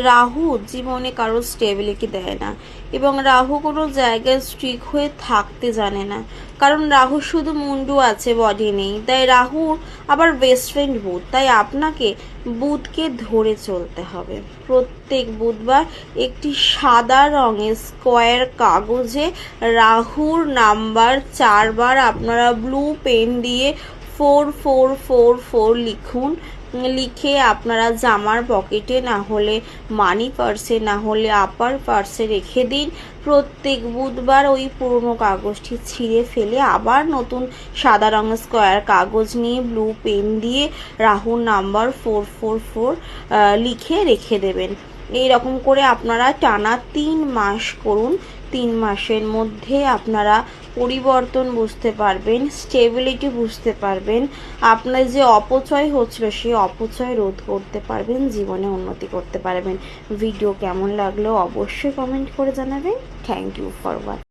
রাহু জীবনে কারো স্টেবিলিটি দেয় না, এবং রাহু কোনো জায়গায় স্ট্রিক হয়ে থাকতে জানে না, কারণ রাহু শুধু মুন্ডু আছে, বডি নেই। তাই রাহুর আবার বেস্ট ফ্রেন্ড বুধ, তাই আপনাকে বুধকে ধরে চলতে হবে। প্রত্যেক বুধবার একটি সাদা রঙের স্কোয়ার কাগজে রাহুর নাম্বার 4বার আপনারা ব্লু পেন দিয়ে 4444 লিখুন। লিখে আপনারা জামার পকেটে, না হলে মানি পার্সে, না হলে আপার পার্সে রেখে দিন। প্রত্যেক বুধবার ওই পুরনো কাগজটি ছিঁড়ে ফেলে আবার নতুন সাদা রঙের স্কোয়ার কাগজ নিয়ে ব্লু পেন দিয়ে রাহুর নাম্বার 444 লিখে রেখে দেবেন। এই রকম করে আপনারা টানা 3 মাস করুন। 3 মাসের মধ্যে আপনারা পরিবর্তন বুঝতে পারবেন, স্টেবিলিটি বুঝতে পারবেন, আপনার যে অপচয় হচ্ছিল সেই অপচয় রোধ করতে পারবেন, জীবনে উন্নতি করতে পারবেন। ভিডিও কেমন লাগলো অবশ্যই কমেন্ট করে জানাবেন। Thank you for watching.